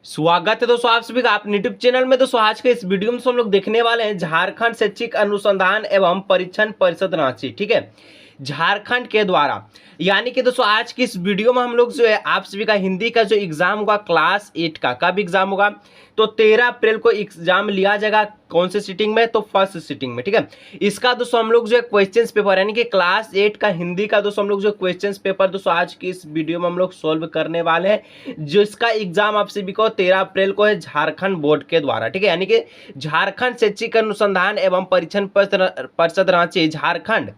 स्वागत है दोस्तों आप सभी का अपने यूट्यूब चैनल में। दोस्तों आज के इस वीडियो में हम लोग देखने वाले हैं झारखंड शैक्षिक अनुसंधान एवं परीक्षण परिषद रांची। ठीक है, झारखंड के द्वारा यानी कि दोस्तों आज की इस वीडियो में हम लोग जो है आप सभी का हिंदी का जो एग्जाम होगा क्लास 8 का कब एग्जाम होगा, तो 13 अप्रैल को एग्जाम लिया जाएगा। कौन से सीटिंग में, तो फर्स्ट सीटिंग में। ठीक है, इसका दोस्तों हम लोग जो है क्वेश्चंस पेपर यानी कि क्लास 8 का हिंदी का दोस्तों हम लोग जो क्वेश्चंस पेपर दोस्तों आज की इस वीडियो में हम लोग सोल्व करने वाले हैं, जिसका एग्जाम आप सभी को 13 अप्रैल को है झारखंड बोर्ड के द्वारा। ठीक है, यानी कि झारखंड शैक्षिक अनुसंधान एवं परीक्षण परिषद रांची झारखंड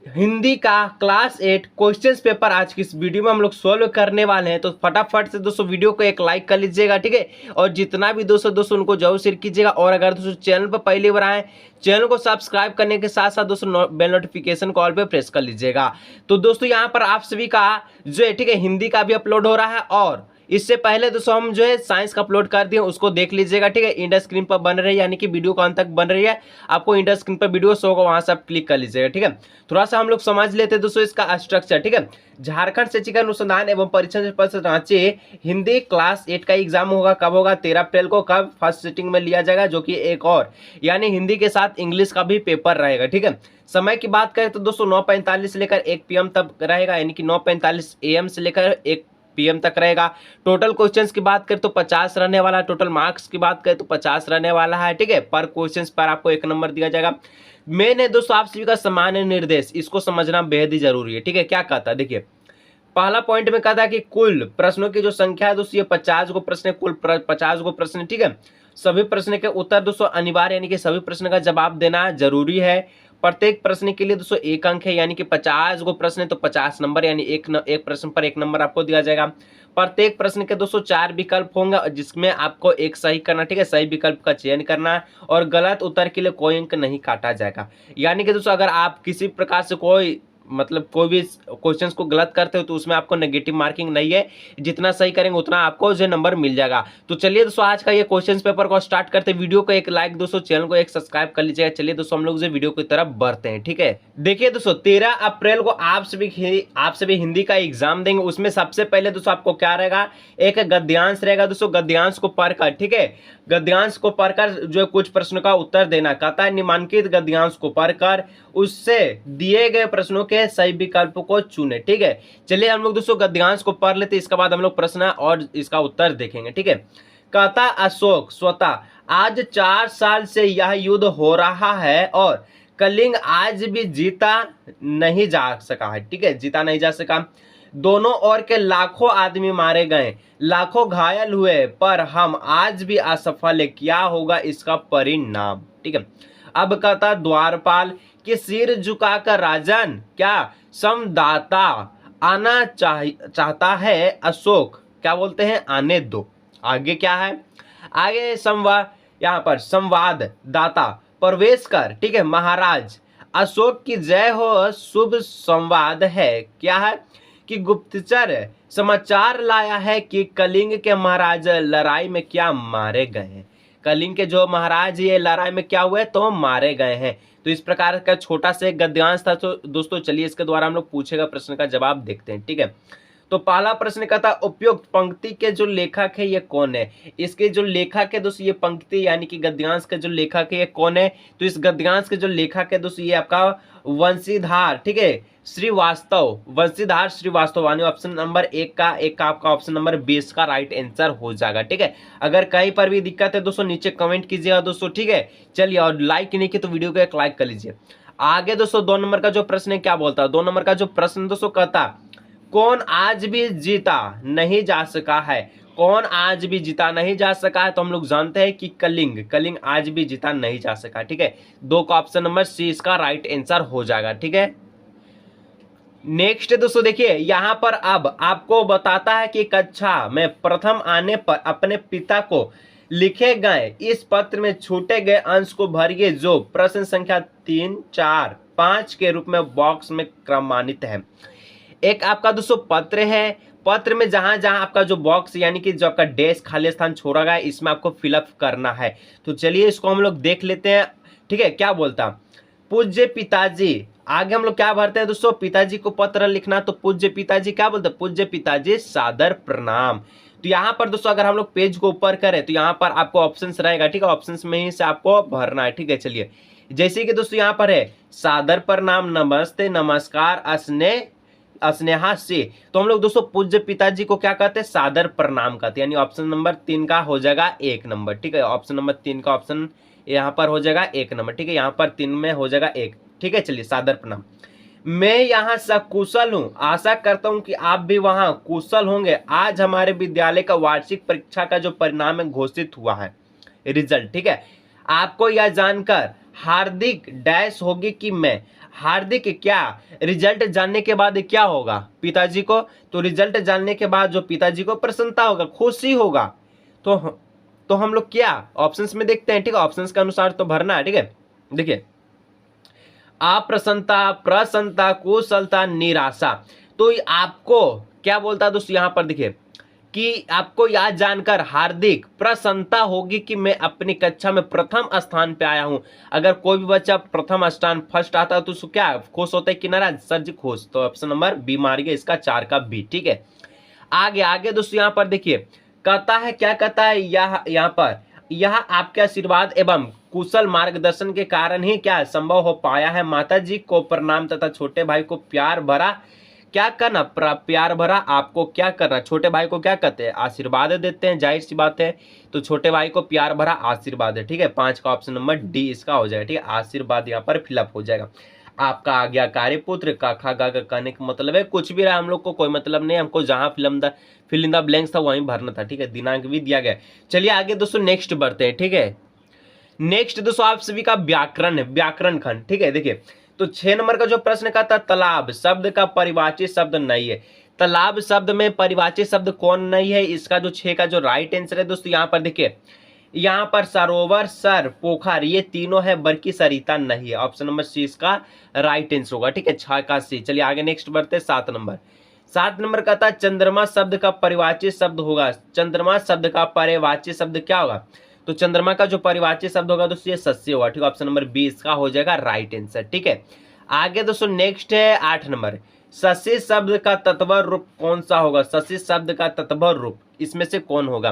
हिंदी का क्लास 8 क्वेश्चंस पेपर आज की इस वीडियो में हम लोग सोल्व करने वाले हैं। तो फटाफट से दोस्तों वीडियो को एक लाइक कर लीजिएगा। ठीक है, और जितना भी दोस्तों उनको जरूर शेयर कीजिएगा। और अगर दोस्तों चैनल पर पहली बार आए, चैनल को सब्सक्राइब करने के साथ साथ दोस्तों बेल नोटिफिकेशन कॉल पे प्रेस कर लीजिएगा। तो दोस्तों यहाँ पर आप सभी का जो है ठीक है हिंदी का भी अपलोड हो रहा है, और इससे पहले दोस्तों हम जो है साइंस का अपलोड कर दिए, उसको देख लीजिएगा। ठीक है, इंडा स्क्रीन पर बन रही है यानी कि वीडियो कौन तक बन रही है, आपको इंडा स्क्रीन पर वीडियो शो होगा, वहां से आप क्लिक कर लीजिएगा। ठीक है, थोड़ा सा हम लोग समझ लेते हैं दोस्तों इसका स्ट्रक्चर। ठीक है, झारखंड शैक्षिक अनुसंधान एवं परीक्षण परिषद रांची हिंदी क्लास 8 का एग्जाम होगा। कब होगा? 13 अप्रैल को। कब? फर्स्ट सिटिंग में लिया जाएगा, जो कि एक और यानी हिंदी के साथ इंग्लिश का भी पेपर रहेगा। ठीक है, समय की बात करें तो दोस्तों 9:45 से लेकर 1 PM तक रहेगा, यानी कि 9:45 AM से लेकर 1 PM तक रहेगा। टोटल क्वेश्चंस की बात करें तो 50 रहने वाला, टोटल मार्क्स की बात करें तो 50 रहने वाला है। ठीक है, पर क्वेश्चंस पर आपको 1 नंबर दिया जाएगा। मेन है दोस्तों आप सभी का सामान्य निर्देश, इसको समझना बेहद ही जरूरी है। ठीक है, क्या कहता है देखिए, पहला पॉइंट में कहता है कि कुल प्रश्नों की जो संख्या है दोस्तों ये 50 को प्रश्न है, कुल 50 को प्रश्न है। ठीक है, सभी प्रश्न के उत्तर दोस्तों अनिवार्य यानी कि सभी प्रश्न का जवाब देना जरूरी है। प्रत्येक प्रश्न के लिए दोस्तों 1 अंक है, यानी कि 50 को प्रश्न है तो 50 नंबर, यानी एक प्रश्न पर 1 नंबर आपको दिया जाएगा। प्रत्येक प्रश्न के दोस्तों 4 विकल्प होंगे, जिसमें आपको एक सही करना। ठीक है, सही विकल्प का चयन करना है, और गलत उत्तर के लिए कोई अंक नहीं काटा जाएगा। यानी कि दोस्तों अगर आप किसी प्रकार से कोई भी क्वेश्चंस को गलत करते हो तो उसमें आपको नेगेटिव मार्किंग नहीं है, जितना सही करेंगे उतना आपको जो नंबर मिल जाएगा। तो चलिए दोस्तों आज का ये क्वेश्चंस पेपर को स्टार्ट करते हैं। वीडियो को एक लाइक दोस्तों, चैनल को एक सब्सक्राइब कर लीजिएगा। चलिए दोस्तों हम लोग जो वीडियो की तरफ बढ़ते हैं। ठीक है, देखिए दोस्तों 13 अप्रैल को आप सभी हिंदी का एग्जाम देंगे। उसमें सबसे पहले दोस्तों आपको क्या रहेगा, एक गद्यांश रहेगा दोस्तों। गद्यांश को पढ़कर, ठीक है, गद्यांश को पढ़कर जो कुछ प्रश्नों का उत्तर देना। कहता है निम्नलिखित गद्यांश को पढ़कर उससे दिए गए प्रश्नों के सही विकल्प को चुने। ठीक है, चलिए हम लोग दोस्तों गद्यांश को पढ़ लेते, इसके बाद हम लोग प्रश्न और इसका उत्तर देखेंगे। ठीक है, कहता अशोक स्वतः आज 4 साल से यह युद्ध हो रहा है और कलिंग आज भी जीता नहीं जा सका है। ठीक है, जीता नहीं जा सका। दोनों ओर के लाखों आदमी मारे गए, लाखों घायल हुए, पर हम आज भी असफल है। क्या होगा इसका परिणाम? ठीक है, अब कहता द्वारपाल कि सिर झुकाकर राजन क्या समदाता आना चाहता है। अशोक क्या बोलते हैं, आने दो। आगे क्या है, आगे संवाद, यहाँ पर संवाद दाता प्रवेश कर। ठीक है, महाराज अशोक की जय हो, शुभ संवाद है। क्या है कि गुप्तचर समाचार लाया है कि कलिंग के महाराज लड़ाई में क्या मारे गए हैं। कलिंग के जो महाराज ये लड़ाई में क्या हुए, तो मारे गए हैं। तो इस प्रकार का छोटा सा गद्यांश था। तो दोस्तों चलिए इसके द्वारा हम लोग पूछेगा प्रश्न का जवाब देखते हैं। ठीक है, तो पहला प्रश्न कहता उपयुक्त पंक्ति के जो लेखक है ये कौन है। इसके जो लेखक है दोस्तों ये पंक्ति यानी कि गद्यांश के जो लेखक है ये कौन है, तो इस गद्यांश के जो लेखक है दोस्तों ये आपका वंशीधार, ठीक है, श्रीवास्तव, वंशीधार श्रीवास्तव, यानी ऑप्शन नंबर 1 का आपका ऑप्शन नंबर 20 का राइट आंसर हो जाएगा। ठीक है, अगर कहीं पर भी दिक्कत है दोस्तों नीचे कमेंट कीजिएगा दोस्तों। ठीक है, चलिए, और लाइक नहीं किया तो वीडियो को एक लाइक कर लीजिए। आगे दोस्तों 2 नंबर का जो प्रश्न है क्या बोलता है, 2 नंबर का जो प्रश्न दोस्तों कहता कौन आज भी जीता नहीं जा सका है। कौन आज भी जीता नहीं जा सका है, तो हम लोग जानते हैं कि कलिंग आज भी जीता नहीं जा सका। ठीक है, 2 का ऑप्शन नंबर सी इसका राइट आंसर हो जाएगा। ठीक है, नेक्स्ट दोस्तों देखिए यहां पर अब आपको बताता है कि कक्षा में प्रथम आने पर अपने पिता को लिखे गए इस पत्र में छूटे गए अंश को भरिए, जो प्रश्न संख्या 3, 4, 5 के रूप में बॉक्स में क्रमान्वित है। एक आपका दोस्तों पत्र है, पत्र में जहां जहां आपका जो बॉक्स यानी कि जो आपका डेस्क खाली स्थान छोड़ा गया है, इसमें आपको फिलअप करना है। तो चलिए इसको हम लोग देख लेते हैं। ठीक है, क्या बोलता पूज्य पिताजी, आगे हम लोग क्या भरते हैं दोस्तों, पिताजी को पत्र लिखना। तो पूज्य पिताजी क्या बोलते हैं, पूज्य पिताजी सादर प्रणाम। तो यहाँ पर दोस्तों अगर हम लोग पेज को ऊपर करें तो यहाँ पर आपको ऑप्शंस रहेगा, ठीक है, ऑप्शंस में ही से आपको भरना है, ठीक है। चलिए जैसे कि दोस्तों यहाँ पर है सादर प्रणाम, नमस्ते, नमस्कार, स्नेहा से, तो हम लोग दोस्तों पूज्य पिताजी को क्या कहते हैं, सादर प्रणाम कहते हैं, यानी ऑप्शन नंबर 3 का हो जाएगा 1 नंबर, ठीक है। ऑप्शन नंबर 3 का ऑप्शन यहाँ पर हो जाएगा 1 नंबर, ठीक है, यहाँ पर 3 में हो जाएगा 1, ठीक है। चलिए सादर प्रणाम। मैं यहाँ सकुशल हूँ, आशा करता हूँ कि आप भी वहाँ कुशल होंगे। आज हमारे विद्यालय का वार्षिक परीक्षा का जो परिणाम है घोषित हुआ है, रिजल्ट, ठीक है। आपको यह जानकर हार्दिक डैश होगी कि मैं, हार्दिक क्या, रिजल्ट जानने के बाद क्या होगा पिताजी को, तो रिजल्ट जानने के बाद जो पिताजी को प्रसन्नता होगा, खुशी होगा, तो हम लोग क्या ऑप्शंस में देखते हैं, ठीक है, ऑप्शंस के अनुसार तो भरना है, ठीक है। देखिए अप्रसन्नता, प्रसन्नता, कुशलता, निराशा, तो आपको क्या बोलता है दोस्तों यहाँ पर देखिए कि आपको यह जानकर हार्दिक प्रसन्नता होगी कि मैं अपनी कक्षा में प्रथम स्थान पे आया हूं। अगर कोई भी बच्चा प्रथम स्थान फर्स्ट आता है तो उसको क्या खुश होता है कि नाराज, सर जी खुश, तो ऑप्शन नंबर बी मारिए, इसका 4 का बी, ठीक है। आगे दोस्तों यहाँ पर देखिए कहता है, क्या कहता है, यहाँ पर यह आपके आशीर्वाद एवं कुशल मार्गदर्शन के कारण ही क्या संभव हो पाया है। माता जी को प्रणाम तथा छोटे भाई को प्यार भरा क्या करना, प्यार भरा आपको क्या करना, छोटे भाई को क्या कहते हैं, आशीर्वाद देते हैं, जाहिर सी बात है, तो छोटे भाई को प्यार भरा आशीर्वाद है, ठीक है। 5 का ऑप्शन नंबर डी इसका हो जाएगा, ठीक है, आशीर्वाद यहाँ पर फिलअप हो जाएगा। आपका आज्ञाकारी पुत्र का खा गा कहने का मतलब है कुछ भी रहा, हम लोग को कोई मतलब नहीं, हमको जहां फिल इन द ब्लैंक्स था वहीं भरना था, ठीक है, दिनांक भी दिया गया। चलिए आगे दोस्तों नेक्स्ट बढ़ते हैं, ठीक है। नेक्स्ट दोस्तों आप सभी का व्याकरण है, व्याकरण खंड, ठीक है। देखिए तो 6 नंबर का जो प्रश्न का था, तालाब शब्द का परिवाची शब्द नहीं है। तालाब शब्द में परिवाची शब्द कौन नहीं है, इसका जो 6 का जो राइट आंसर है दोस्तों यहाँ पर देखिए, यहाँ पर सरोवर, सर, पोखर, ये तीनों है, बल्कि सरिता नहीं है। ऑप्शन नंबर सी इसका राइट आंसर होगा, ठीक है, 6 का सी। चलिए आगे नेक्स्ट बढ़ते हैं 7 नंबर का था चंद्रमा शब्द का परिवाची शब्द होगा, चंद्रमा शब्द का परिवाची शब्द क्या होगा, तो चंद्रमा का जो परिवाची शब्द होगा दोस्तों ये सस्य होगा, ठीक है, ऑप्शन नंबर बी इसका हो जाएगा राइट आंसर, ठीक है। आगे दोस्तों नेक्स्ट है 8 नंबर, शशि शब्द का तत्वर रूप कौन सा होगा, शशि शब्द का तत्वर रूप इसमें से कौन होगा,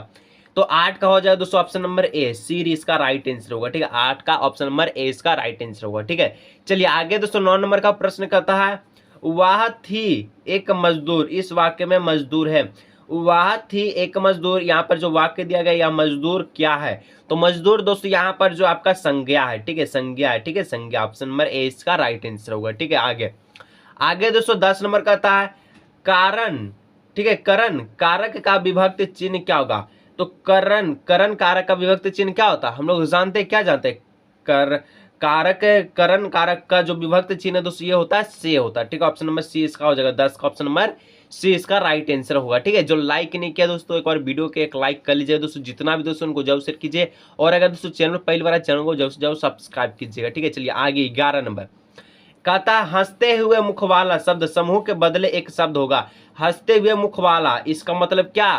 तो 8 का हो जाएगा दोस्तों ऑप्शन नंबर ए, सीर इसका राइट आंसर होगा, ठीक है, 8 का ऑप्शन नंबर ए इसका राइट आंसर होगा, ठीक है। चलिए आगे दोस्तों 9 नंबर का प्रश्न कहता है, वह थी एक मजदूर, इस वाक्य में मजदूर है, वह थी एक मजदूर, यहाँ पर जो वाक्य दिया गया यह मजदूर क्या है, तो मजदूर दोस्तों यहाँ पर जो आपका संज्ञा है, ठीक है, संज्ञा है, ठीक है, संज्ञा, ऑप्शन नंबर ए इसका राइट आंसर होगा, ठीक है। आगे दोस्तों 10 नंबर का था कारण, ठीक है, करण कारक का विभक्त चिन्ह क्या होगा, तो करण कारक का विभक्त चिन्ह क्या होता है, हम लोग जानते हैं, क्या जानते हैं, कारक, करण कारक का जो विभक्त चिन्ह है दोस्तों ये होता है से होता है, ठीक है, ऑप्शन नंबर सी इसका हो जाएगा, 10 का ऑप्शन नंबर सी इसका राइट आंसर होगा, ठीक है। जो लाइक नहीं किया दोस्तों एक बार वीडियो के एक लाइक कर लीजिए दोस्तों, जितना भी दोस्तों उनको जरूर शेयर कीजिए, और अगर दोस्तों चैनल पहली बार चैनल को जरूर सब्सक्राइब कीजिएगा, ठीक है। चलिए आगे 11 नंबर कहता हंसते हुए मुख वाला शब्द समूह के बदले एक शब्द होगा, हंसते हुए मुख वाला इसका मतलब क्या,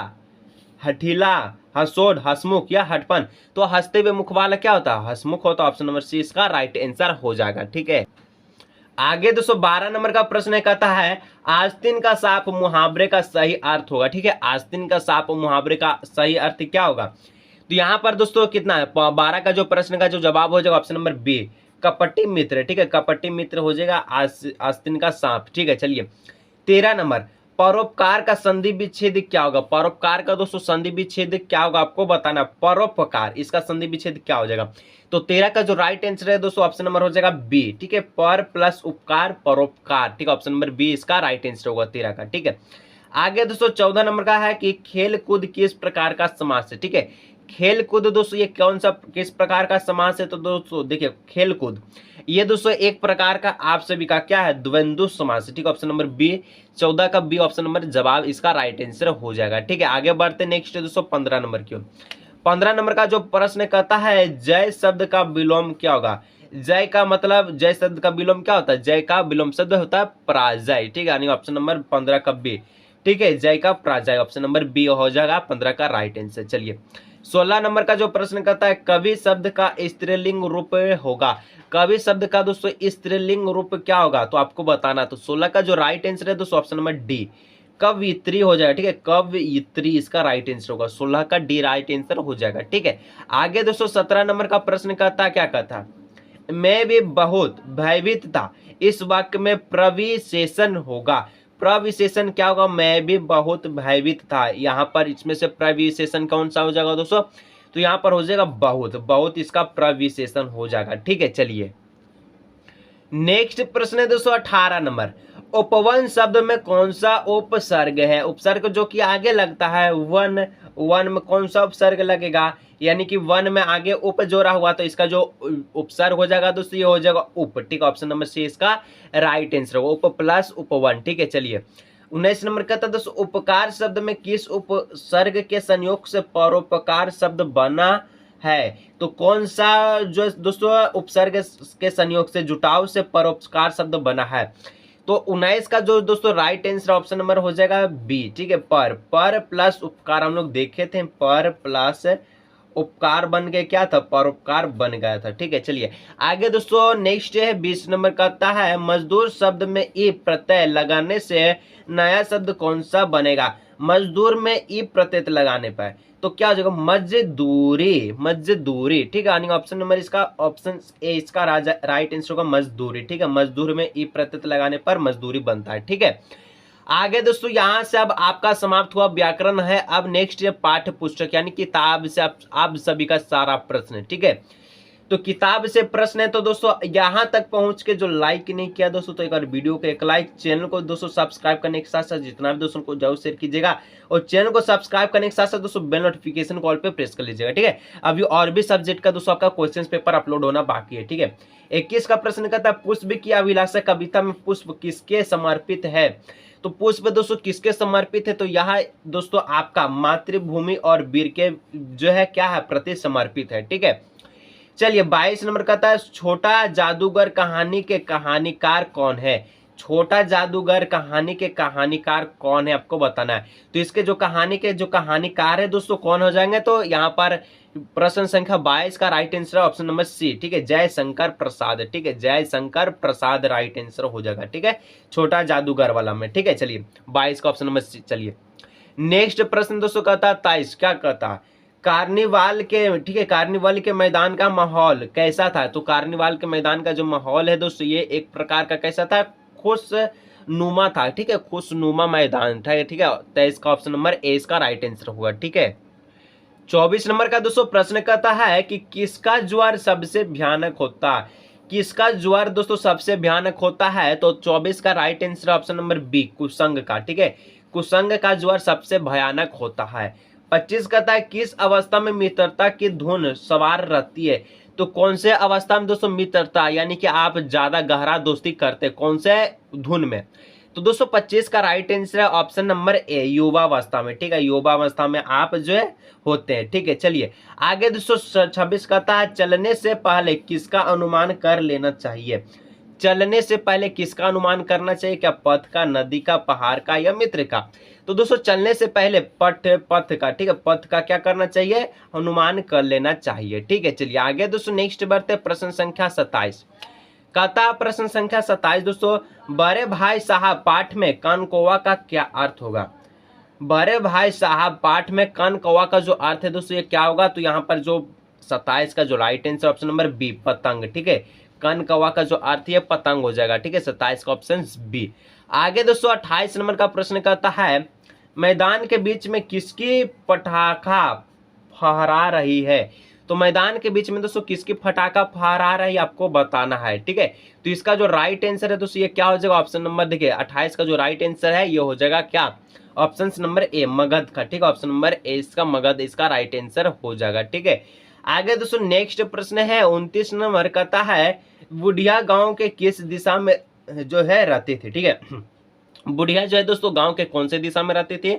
हठीला, हंसोड, हसमुख या हटपन, तो हंसते हुए मुख वाला क्या होता है, हसमुख होता है, ऑप्शन नंबर सी इसका राइट आंसर हो जाएगा, ठीक है। आगे दोस्तों 12 नंबर का प्रश्न कहता है आस्तीन का सांप मुहावरे का सही अर्थ होगा, ठीक है, आस्तीन का सांप मुहावरे का सही अर्थ क्या होगा, तो यहाँ पर दोस्तों कितना है, 12 का जो प्रश्न का जो जवाब हो जाएगा ऑप्शन नंबर बी, कपटी मित्र, ठीक है, कपटी मित्र हो जाएगा आस्तीन का सांप, ठीक है। चलिए 13 नंबर परोपकार का संधि विच्छेद क्या होगा, परोपकार का दोस्तों संधि विच्छेद क्या होगा आपको बताना, परोपकार इसका संधि विच्छेद क्या हो जाएगा, तो 13 का जो राइट आंसर है दोस्तों ऑप्शन नंबर हो जाएगा बी, ठीक है, पर प्लस उपकार परोपकार, ठीक है, ऑप्शन नंबर बी इसका राइट आंसर होगा 13 का, ठीक है। आगे दोस्तों 14 नंबर का है कि खेल कूद किस प्रकार का समास है, ठीक है, खेल कूद दोस्तों ये कौन सा किस प्रकार का समास है, तो दोस्तों देखिए खेल कूद ये दोस्तों एक प्रकार का आप सभी का क्या है द्वंद्व समास है, ठीक है, ऑप्शन नंबर बी 14 का बी ऑप्शन नंबर जवाब इसका राइट आंसर हो जाएगा, ठीक है। आगे बढ़ते नेक्स्ट दोस्तों 15 नंबर की 15 नंबर का जो प्रश्न कहता है जय शब्द का विलोम क्या होगा, जय का मतलब जय शब्द का विलोम क्या होता है, जय का विलोम शब्द होता है पराजय, ठीक है, यानी ऑप्शन नंबर 15 का बी, ठीक है, जय का पराजय, ऑप्शन नंबर बी हो जाएगा 15 का राइट आंसर। चलिए 16 नंबर का जो प्रश्न कहता है कवि शब्द का स्त्रीलिंग रूप होगा, कवि शब्द का दोस्तों स्त्रीलिंग रूप क्या होगा, तो आपको बताना, तो 16 का जो राइट आंसर है दोस्तों ऑप्शन नंबर डी, कवयित्री हो जाएगा, ठीक है, कवयित्री इसका राइट आंसर होगा, 16 का डी राइट आंसर हो जाएगा, ठीक है। आगे दोस्तों 17 नंबर का प्रश्न कहता है, क्या कहता है, मैं भी बहुत भयभीत था, इस वाक्य में प्रविशेषण होगा। प्रविशेषण क्या होगा, मैं भी बहुत भयभीत था, यहाँ पर इसमें से प्रविशेषण कौन सा हो जाएगा दोस्तों, तो यहाँ पर हो जाएगा बहुत, बहुत इसका प्रविशेषण हो जाएगा, ठीक है। चलिए नेक्स्ट प्रश्न है दोस्तों 18 नंबर, उपवन शब्द में कौन सा उपसर्ग है, उपसर्ग जो कि आगे लगता है वन, वन में कौन सा उपसर्ग लगेगा, यानी कि वन में आगे उप जोड़ा हुआ, तो इसका जो उपसर्ग हो जाएगा दोस्तों ये हो जाएगा उप, ठीक है, ऑप्शन नंबर सी इसका राइट आंसर होगा, उप प्लस उपवन, ठीक है। चलिए 19 नंबर कहता है दोस्तों, उपकार शब्द में किस उपसर्ग के संयोग से परोपकार शब्द बना है, तो कौन सा जो दोस्तों उपसर्ग के संयोग से, जुटाव से परोपकार शब्द बना है, तो 19 का जो दोस्तों राइट आंसर ऑप्शन नंबर हो जाएगा बी, ठीक है, पर प्लस उपकार हम लोग देखे थे, पर प्लस उपकार बन के क्या था, परोपकार बन गया था, ठीक है। चलिए आगे दोस्तों नेक्स्ट है 20 नंबर कहता है, मजदूर शब्द में ई प्रत्यय लगाने से नया शब्द कौन सा बनेगा, मजदूर में ई प्रत्यय लगाने पर तो क्या हो जाएगा, मजदूरी, मजदूरी, ठीक है, यानी ऑप्शन नंबर इसका ऑप्शन ए इसका राइट आंसर होगा मजदूरी, ठीक है, मजदूर में ई प्रत्यय लगाने पर मजदूरी बनता है, ठीक है। आगे दोस्तों यहां से अब आपका समाप्त हुआ व्याकरण है, अब नेक्स्ट है पाठ्य पुस्तक यानी किताब से आप सभी का सारा प्रश्न, ठीक है, तो किताब से प्रश्न है, तो दोस्तों यहां तक पहुंच के जो लाइक नहीं किया दोस्तों, तो एक बार वीडियो को एक लाइक, चैनल को दोस्तों सब्सक्राइब करने के साथ साथ जितना भी दोस्तों को जरूर शेयर कीजिएगा, और चैनल को सब्सक्राइब करने के साथ साथ दोस्तों बेल नोटिफिकेशन कॉल पे प्रेस कर लीजिएगा, ठीक है। अभी और भी सब्जेक्ट का दोस्तों आपका क्वेश्चन पेपर अपलोड होना बाकी है, ठीक है। 21 का प्रश्न कहता है, पुष्प की अभिलाषा कविता में पुष्प किसके समर्पित है, तो पुष्प दोस्तों किसके समर्पित है, तो यहाँ दोस्तों आपका मातृभूमि और वीर के जो है क्या है प्रति समर्पित है, ठीक है। चलिए 22 नंबर कहता है, छोटा जादूगर कहानी के कहानीकार कौन है, छोटा जादूगर कहानी के कहानीकार कौन है आपको बताना है, तो इसके जो कहानी के जो कहानीकार है दोस्तों कौन हो जाएंगे, तो यहाँ पर प्रश्न संख्या 22 का right answer option number C, ठीक है, जयशंकर प्रसाद, ठीक है, जयशंकर प्रसाद राइट आंसर हो जाएगा, ठीक है, छोटा जादूगर वाला में, ठीक है। चलिए 22 का ऑप्शन नंबर सी। चलिए नेक्स्ट प्रश्न दोस्तों कहता है 23, क्या कहता है, कार्निवाल के, ठीक है, कार्निवाल के मैदान का माहौल कैसा था, तो कार्निवाल के मैदान का जो माहौल है दोस्तों ये एक प्रकार का कैसा था, खुशनुमा था, ठीक है, खुशनुमा मैदान था, ठीक है, 23 का ऑप्शन नंबर ए इसका राइट आंसर होगा, ठीक है। 24 नंबर का दोस्तों प्रश्न कहता है कि किसका ज्वर सबसे भयानक होता है, किसका ज्वर दोस्तों सबसे भयानक होता है, तो 24 का right answer option number B, कुसंग का, ठीक है, कुसंग का ज्वर सबसे भयानक होता है। 25 कहता है, किस अवस्था में मित्रता की धुन सवार रहती है, तो कौन से अवस्था में दोस्तों मित्रता यानी कि आप ज्यादा गहरा दोस्ती करते कौन से धुन में, तो दोस्तों 25 का राइट आंसर है ऑप्शन नंबर ए, युवावस्था में, ठीक है, युवावस्था में आप जो है होते हैं, ठीक है। चलिए आगे दोस्तों 26 कहता है, चलने से पहले किसका अनुमान कर लेना चाहिए, चलने से पहले किसका अनुमान करना चाहिए, क्या पथ का, नदी का, पहाड़ का या मित्र का, तो दोस्तों चलने से पहले पथ का, ठीक है, पथ का क्या करना चाहिए, अनुमान कर लेना चाहिए, ठीक है। चलिए आगे दोस्तों नेक्स्ट बढ़ते प्रश्न संख्या 27, कहता प्रश्न संख्या 27 दोस्तों, बड़े भाई साहब पाठ में कन कौवा का क्या अर्थ होगा, बड़े भाई साहब पाठ में कन कौवा का जो अर्थ है दोस्तों ये क्या होगा, तो यहाँ पर जो 27 का जो right answer option number B, पतंग, ठीक है, कन कौवा का जो अर्थ है पतंग हो जाएगा, ठीक है, 27 का ऑप्शन बी। आगे दोस्तों 28 नंबर का प्रश्न कहता है, मैदान के बीच में किसकी पटाखा फहरा रही है, तो मैदान के बीच में दोस्तों किसकी पटाखा फहरा रही है आपको बताना है, ठीक है, तो इसका जो राइट आंसर है दोस्तों ये क्या हो जाएगा, ऑप्शन नंबर देखिए 28 का जो राइट आंसर है ये हो जाएगा क्या, ऑप्शन नंबर ए, मगध का, ठीक है, ऑप्शन नंबर ए इसका मगध इसका राइट आंसर हो जाएगा, ठीक है। आगे दोस्तों नेक्स्ट प्रश्न है 29 नंबर कहता है, बुढ़िया गांव के किस दिशा में जो है रहती थी, ठीक है, बुढ़िया जो है दोस्तों गांव के कौन से दिशा में रहती थी,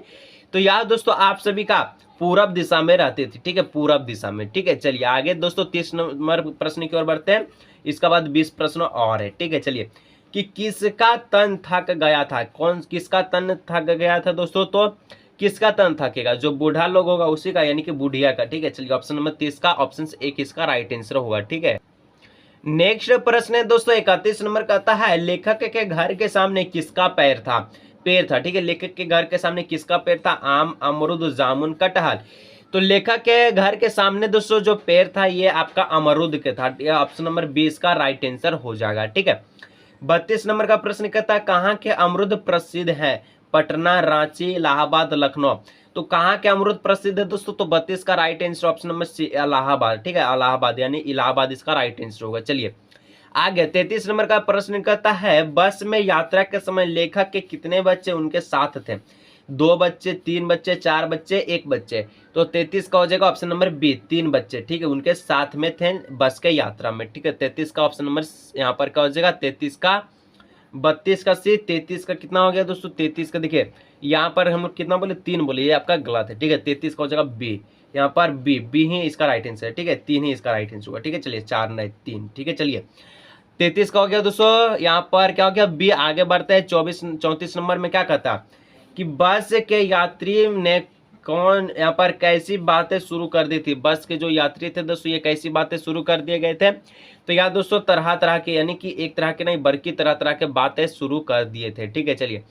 तो यार दोस्तों आप सभी का पूरब दिशा में रहती थी, ठीक है, पूरब दिशा में, ठीक है। चलिए आगे दोस्तों 30 नंबर प्रश्न की ओर बढ़ते हैं, इसके बाद 20 प्रश्न और है, ठीक है। चलिए कि किसका तन थक गया था, कौन किसका तन थक गया था दोस्तों, तो किसका तन थकेगा, जो बूढ़ा लोग होगा उसी का यानी कि बुढ़िया का, ठीक है। चलिए ऑप्शन नंबर 30 का ऑप्शन ए किसका राइट आंसर होगा, ठीक है। नेक्स्ट प्रश्न है दोस्तों 31 नंबर कहता है, लेखक के घर के सामने किसका पैर था, पेड़ था, ठीक है। लेखक के घर के सामने किसका पेड़ था? आम, अमरूद, जामुन, कटहल। तो लेखक के घर के सामने दोस्तों जो पेड़ था ये आपका अमरूद के था। ये ऑप्शन नंबर 20 का राइट आंसर हो जाएगा, ठीक है। 32 नंबर का प्रश्न कहता है कहाँ के अमरूद प्रसिद्ध है? पटना, रांची, इलाहाबाद, लखनऊ। तो कहाँ के अमरूद प्रसिद्ध है दोस्तों? तो 32 का right answer option number C Allahabad, ठीक है। इलाहाबाद यानी इलाहाबाद इसका राइट आंसर होगा। चलिए आगे 33 नंबर का प्रश्न कहता है बस में यात्रा के समय लेखक के कितने बच्चे उनके साथ थे? 2 बच्चे, 3 बच्चे, 4 बच्चे, 1 बच्चे। तो 33 का हो जाएगा ऑप्शन नंबर बी, 3 बच्चे, ठीक है। उनके साथ में थे बस के यात्रा में, ठीक है। 33 का ऑप्शन नंबर यहाँ पर क्या हो जाएगा? 33 का, 32 का सी, 33 का कितना हो गया दोस्तों? 33 का देखिए यहाँ पर हम कितना बोले? 3 बोले, ये आपका गलत है, ठीक है। 33 का हो जाएगा बी, यहाँ पर बी ही इसका राइट आंसर है, ठीक है। 3 ही इसका राइट आंसर होगा, ठीक है। चलिए 4 नहीं 3, ठीक है। चलिए 33 का हो गया दोस्तों, यहाँ पर क्या हो गया? बी। आगे बढ़ते हैं 34 नंबर में क्या कहता है कि बस के यात्री ने कौन यहाँ पर कैसी बातें शुरू कर दी थी? बस के जो यात्री थे दोस्तों ये कैसी बातें शुरू कर दिए गए थे? तो यहाँ दोस्तों तरह तरह के, यानी कि एक तरह के नहीं बल्कि तरह तरह के बातें शुरू कर दिए थे, ठीक है। चलिए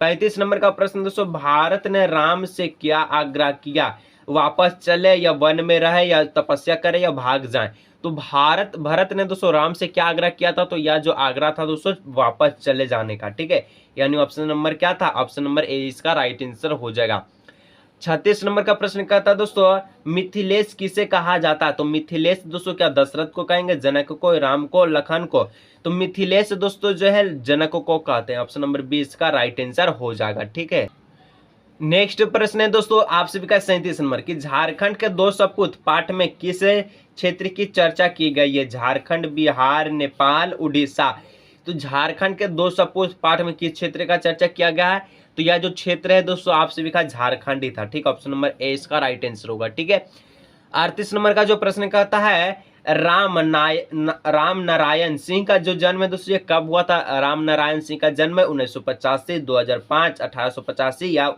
35 नंबर का प्रश्न दोस्तों, भारत ने राम से क्या आग्रह किया? वापस चले या वन में रहे या तपस्या करे या भाग जाए? तो भरत ने दोस्तों राम से क्या आग्रह किया था? तो यह जो आग्रह था दोस्तों वापस चले जाने का, ठीक है। यानी ऑप्शन नंबर क्या था? ऑप्शन नंबर ए इसका राइट आंसर हो जाएगा। 36 नंबर का प्रश्न क्या था दोस्तों, मिथिलेश किसे कहा जाता है? तो मिथिलेश दोस्तों क्या दशरथ को कहेंगे, जनक को, राम को, लखन को? तो मिथिलेश दोस्तों जो है जनक को कहते हैं। ऑप्शन नंबर 20 का राइट आंसर हो जाएगा, ठीक है। नेक्स्ट प्रश्न है दोस्तों आप सभी का 37 नंबर की झारखंड के 2 सपूत पाठ में किस क्षेत्र की चर्चा की गई है? झारखंड, बिहार, नेपाल, उड़ीसा। तो झारखंड के 2 सपूत पाठ में किस क्षेत्र का चर्चा किया गया है? तो यह जो क्षेत्र है दोस्तों आप सभी का झारखंड ही था, ठीक। ऑप्शन नंबर ए इसका राइट आंसर होगा, ठीक है। 38 नंबर का जो प्रश्न कहता है राम नारायण सिंह का जो जन्म है दोस्तों ये कब हुआ था? राम नारायण सिंह का जन्म 1985, 2005, 1885 या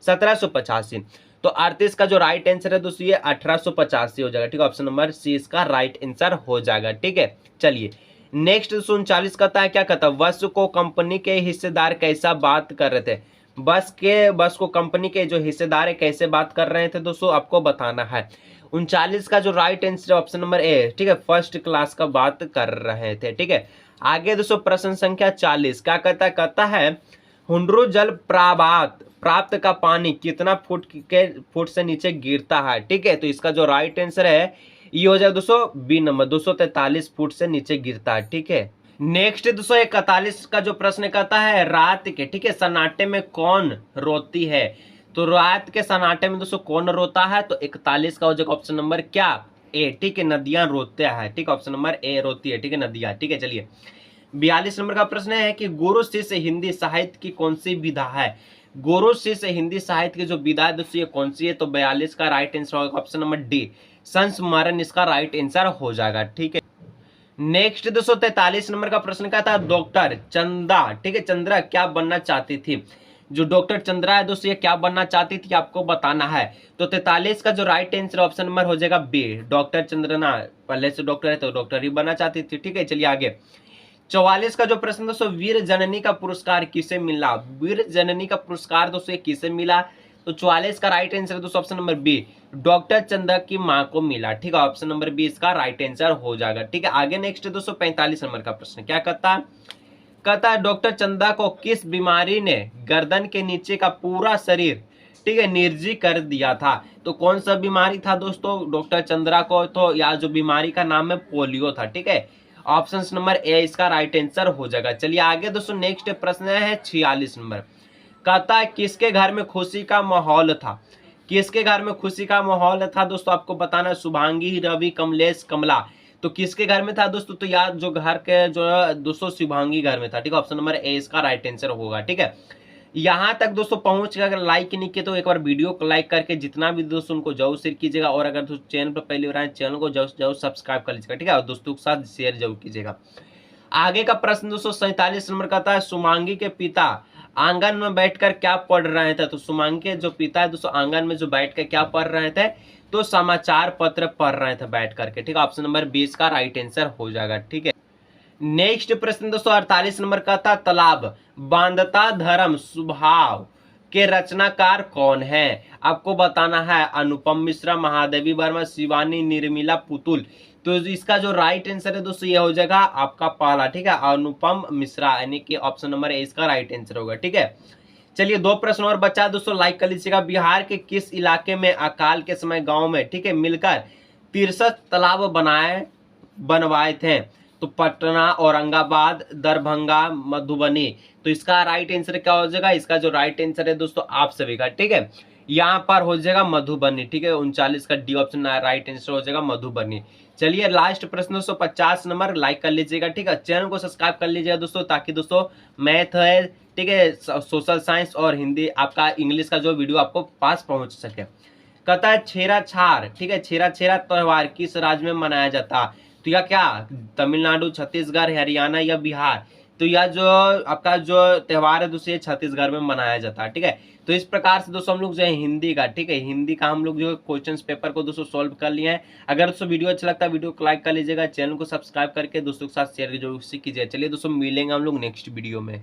1785। तो 38 का जो राइट आंसर है दोस्तों ये 1885 हो जाएगा, ठीक है। ऑप्शन नंबर सी इसका राइट आंसर हो जाएगा, ठीक है। चलिए नेक्स्ट 39 कहता है क्या कहता है बस को कंपनी के हिस्सेदार कैसा बात कर रहे थे? बस को कंपनी के जो हिस्सेदार है कैसे बात कर रहे थे दोस्तों आपको बताना है। 39 का जो राइट आंसर है ऑप्शन नंबर ए, ठीक है। फर्स्ट क्लास का बात कर रहे थे, ठीक है। आगे दोस्तों प्रश्न संख्या 40 क्या कहता है हुंडरू जल प्राप्त का पानी कितना फुट से नीचे गिरता है? ठीक है। तो इसका जो राइट आंसर है ये हो जाएगा दोस्तों बी नंबर, 243 फुट से नीचे गिरता है, ठीक है। नेक्स्ट 241 का जो प्रश्न कहता है रात के, ठीक है, सन्नाटे में कौन रोती है? तो रात के सन्नाटे में दोस्तों कौन रोता है? तो 41 का हो जाएगा ऑप्शन नंबर क्या? ए, ठीक है। नदियां रोते हैं, ठीक है। ऑप्शन नंबर ए रोती है, ठीक है, नदियां, ठीक है। चलिए 42 नंबर का प्रश्न है कि गुरु शिष्य हिंदी साहित्य की कौन सी विधा है? गुरु शिष्य हिंदी साहित्य की जो विधा है दोस्तों ये कौन सी है? तो 42 का राइट आंसर होगा ऑप्शन नंबर डी, संस्मरण इसका राइट आंसर हो जाएगा, ठीक है। नेक्स्ट 243 नंबर का प्रश्न क्या था डॉक्टर चंदा, ठीक है, चंद्रा क्या बनना चाहती थी? जो डॉक्टर चंद्रा है दोस्तों ये क्या बनना चाहती थी आपको बताना है। तो 43 का जो राइट आंसर ऑप्शन नंबर हो जाएगा बी, डॉक्टर चंद्रना पहले से डॉक्टर है तो डॉक्टर ही बनना चाहती थी, ठीक है। चलिए आगे 44 का जो प्रश्न दोस्तों वीर जननी का पुरस्कार किसे मिला? वीर जननी का पुरस्कार दोस्तों किसे मिला? तो 44 का राइट आंसर दोस्तों ऑप्शन नंबर बी, डॉक्टर चंदा की मां को मिला, ठीक है। ऑप्शन नंबर बी इसका राइट आंसर हो जाएगा, ठीक है। आगे नेक्स्ट दोस्तों 45 नंबर का प्रश्न क्या कहता है डॉक्टर चंदा को किस बीमारी ने गर्दन के नीचे का पूरा शरीर, ठीक है, निर्जीव कर दिया था? तो कौन सा बीमारी था दोस्तों डॉक्टर चंद्रा को? तो या जो बीमारी का नाम है पोलियो था, ठीक है। ऑप्शन नंबर ए इसका राइट आंसर हो जाएगा। चलिए आगे दोस्तों नेक्स्ट प्रश्न है 46 नंबर, कहता है किसके घर में खुशी का माहौल था? किसके घर में खुशी का माहौल था दोस्तों आपको बताना है। शुभांगी, रवि, कमलेश, कमला। तो किसके घर में था दोस्तों? तो यार जो घर के जो दोस्तों शुभांगी घर में था, ठीक है। ऑप्शन नंबर ए इसका राइट आंसर होगा, ठीक है। यहाँ तक दोस्तों पहुंच के अगर लाइक नहीं किए तो एक बार वीडियो को लाइक करके जितना भी दोस्तों उनको जरूर शेयर कीजिएगा, और अगर दोस्तों चैनल पर पहली बार आए चैनल को जरूर सब्सक्राइब कर लीजिएगा, ठीक है, और दोस्तों के साथ शेयर जरूर कीजिएगा। आगे का प्रश्न दोस्तों 47 नंबर का था शुभांगी के पिता आंगन में बैठकर क्या पढ़ रहे थे? तो शुभांगी के जो पिता है दोस्तों आंगन में जो बैठकर क्या पढ़ रहे थे? तो समाचार पत्र पढ़ रहे थे बैठ करके, ठीक है। ऑप्शन नंबर 20 का राइट आंसर हो जाएगा, ठीक है। नेक्स्ट प्रश्न दोस्तों 48 नंबर का था, तालाब बांधता धर्म स्वभाव के रचनाकार कौन है? आपको बताना है अनुपम मिश्रा, महादेवी वर्मा, शिवानी निर्मला पुतुल। तो इसका जो राइट आंसर है दोस्तों ये हो जाएगा आपका पहला, ठीक है, अनुपम मिश्रा, यानी कि ऑप्शन नंबर ए इसका राइट आंसर होगा। ठीक है, चलिए 2 प्रश्न और बचा दोस्तों, लाइक कर लीजिएगा। बिहार के किस इलाके में अकाल के समय गांव में, ठीक है, मिलकर 63 तालाब बनवाए थे? तो पटना, औरंगाबाद, दरभंगा, मधुबनी। तो इसका राइट आंसर क्या हो जाएगा? इसका जो राइट आंसर है दोस्तों आप सभी का, ठीक है, यहाँ पर हो जाएगा मधुबनी। ठीक है, 39 का डी ऑप्शन राइट आंसर हो जाएगा मधुबनी। चलिए लास्ट प्रश्न दोस्तों 50 नंबर, लाइक कर लीजिएगा। ठीक है, चैनल को सब्सक्राइब कर लीजिएगा दोस्तों, ताकि दोस्तों मैथ है, ठीक है, सोशल साइंस और हिंदी आपका इंग्लिश का जो वीडियो आपको पास पहुंच सके। कहता है छेरा छार, ठीक है, छेरा छेरा त्योहार किस राज्य में मनाया जाता? तो यह क्या तमिलनाडु, छत्तीसगढ़, हरियाणा या बिहार? तो यह जो आपका जो त्योहार है दोस्तों ये छत्तीसगढ़ में मनाया जाता है। ठीक है, तो इस प्रकार से दोस्तों हम लोग जो है हिंदी का, ठीक है, हिंदी का हम लोग जो क्वेश्चन पेपर को दोस्तों सॉल्व कर लिए हैं। अगर दोस्तों वीडियो अच्छा लगता है वीडियो को लाइक कर लीजिएगा, चैनल को सब्सक्राइब करके दोस्तों के साथ शेयर जरूर कीजिए। चलिए दोस्तों मिलेंगे हम लोग नेक्स्ट वीडियो में।